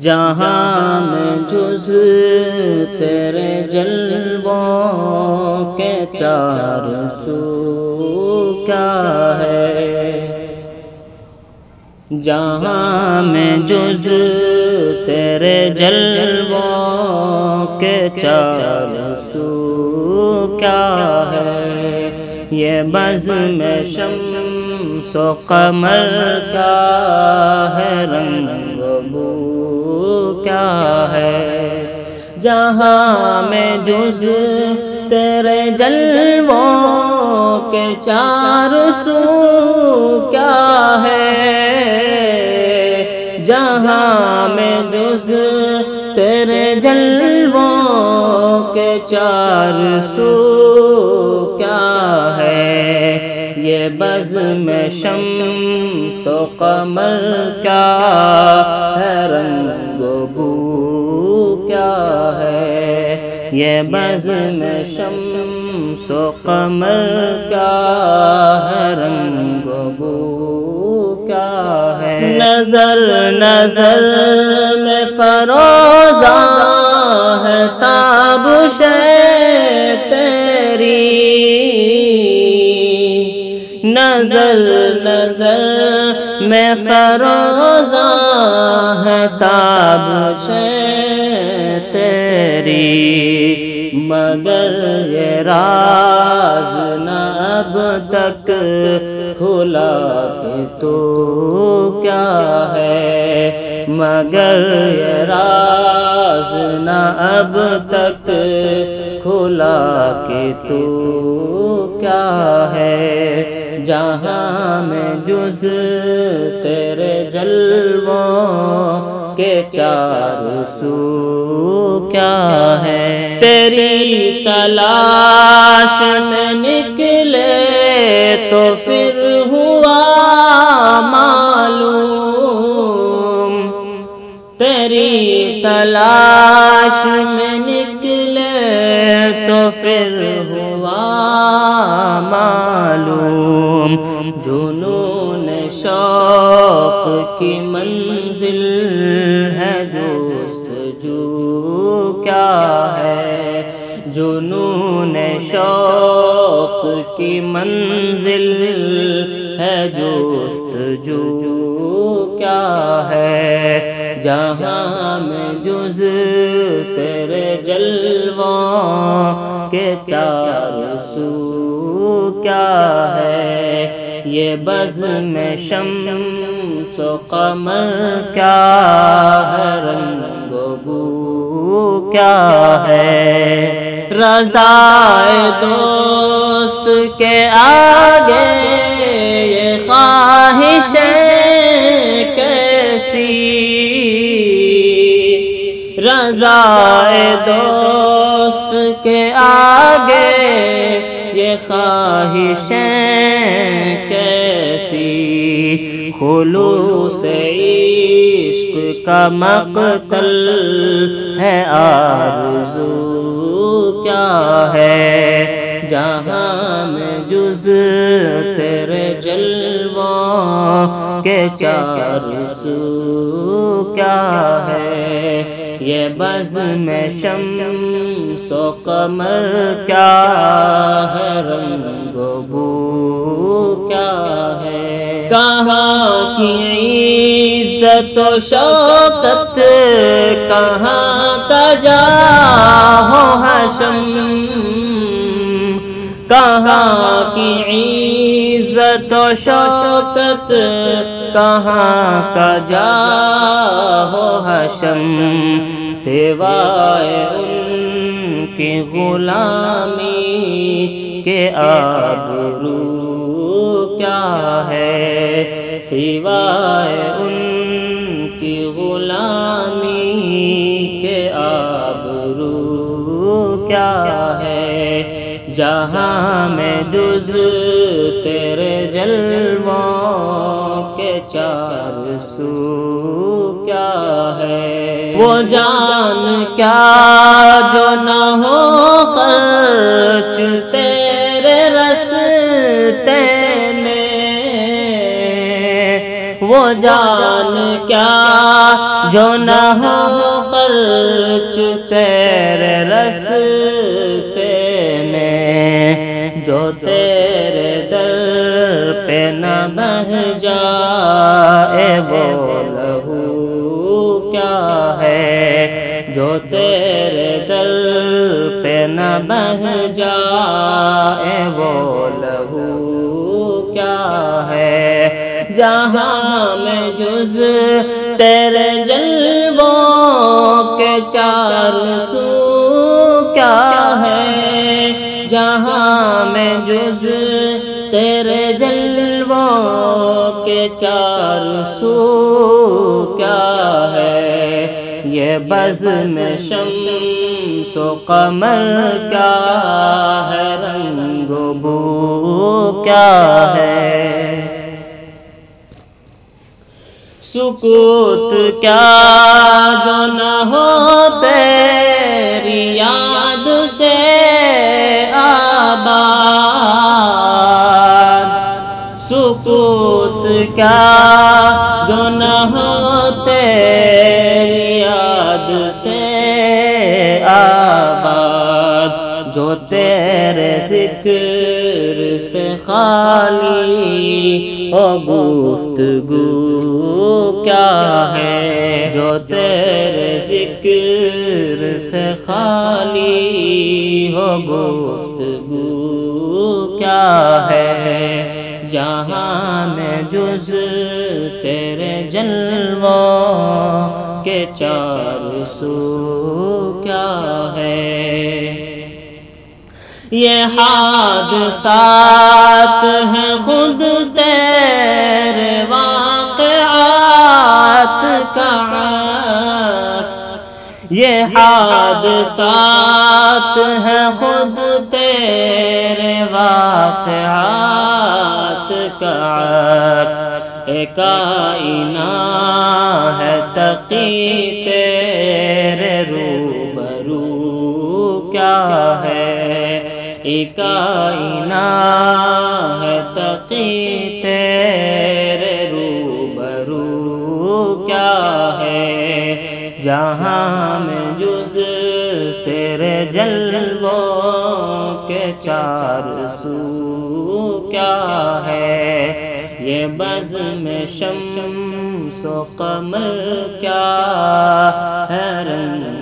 جہاں میں جز تیرے جلووں کے چار سو کیا ہے، جہاں میں جز تیرے جلووں کے چار سو کیا ہے، یہ بزم شمس و قمر کیا ہے، رنگ و بو کیا ہے، جہاں میں جز تیرے جلووں کے چار سو کیا ہے، جہاں میں جز تیرے جلووں کے چار سو کیا ہے، یہ بزم شمس و قمر کیا ہے، رنگ و بو کیا ہے، یہ بزم شمس و قمر کیا ہے، رنگ و بو کیا ہے، نظر نظر میں فروزاں ہے تابش تیری، نظر نظر میں فروزاں ہے تابش تیری، مگر یہ راز نہ اب تک کھلا کہ تو کیا ہے، مگر یہ راز نہ اب تک کھلا کہ تو کیا ہے، جہاں میں جز تیرے جلووں کے چار سو کیا ہے، تیری تلاش میں نکلے تو پھر ہوا معلوم، تیری تلاش میں نکلے تو پھر ہوا معلوم، جنون شوق کی منزل ہے جستجو کیا ہے، جنون شوق کی منزل ہے جستجو کیا ہے، جہاں میں جز تیرے جلووں کے چار سو کیا ہے، یہ بزم شمس و قمر کیا ہے، رنگ و بو کیا ہے، رضائے دوست کے آگے یہ خواہشیں کیسی، رضائے دوست کے آگے یہ خواہشیں کیسی، خلوص عشق کا مقتل ہے آرزو کیا ہے، جہاں میں جز تیرے جلووں کے چار سو کیا ہے، یہ بزم شمس و قمر کیا ہے، رنگ و بو کیا ہے، کہاں کی عزت و شوکت کہاں کا جاہ و حشم، کہاں کی عزت و شوکت کہاں کا جاہ و حشم، سوائے ان کی غلامی کے آبرو کیا ہے، سوائے ان کی غلامی کے آبرو کیا ہے، جہاں میں جز تیرے جلووں کے چار سو کیا ہے، وہ جان کیا جو نہ ہو خرچ تیرے رستے میں، وہ جان کیا جو نہ ہو خرچ تیرے رستے میں، جو تیرے در پہ نہ بہہ جائے وہ لہو کیا ہے، جو تیرے در پہ نہ بہہ جائے وہ لہو کیا ہے، جہاں میں جز تیرے جلووں کے چار سو کیا ہے، جہاں میں جز تیرے جلووں کے چار سو کیا ہے، یہ بزم شمس و قمر کیا ہے، رنگ و بو کیا ہے، سکوت کیا جو نہ ہو تیری یاد سے آباد، سکوت کیا جو نہ ہو تیری یاد سے آباد، جو تیرے ذکر سے خالی ہو گفتگو کیا ہے، جو تیرے ذکر سے خالی ہو گفتگو کیا ہے، جہاں میں جز تیرے جلووں کے چار سو کیا ہے، یہ حادثات ہیں خود تیرے واقعات کا عکس، یہ حادثات ہیں خود تیرے واقعات کا عکس، ایک آئینہ ہے تقی تیرے روبرو کیا ہے، ایک آئینہ ہے تقی تیرے روبرو کیا ہے، جہاں میں جز تیرے جلووں کے چار سو کیا ہے، یہ بزم شمس و قمر کیا ہے، رنگ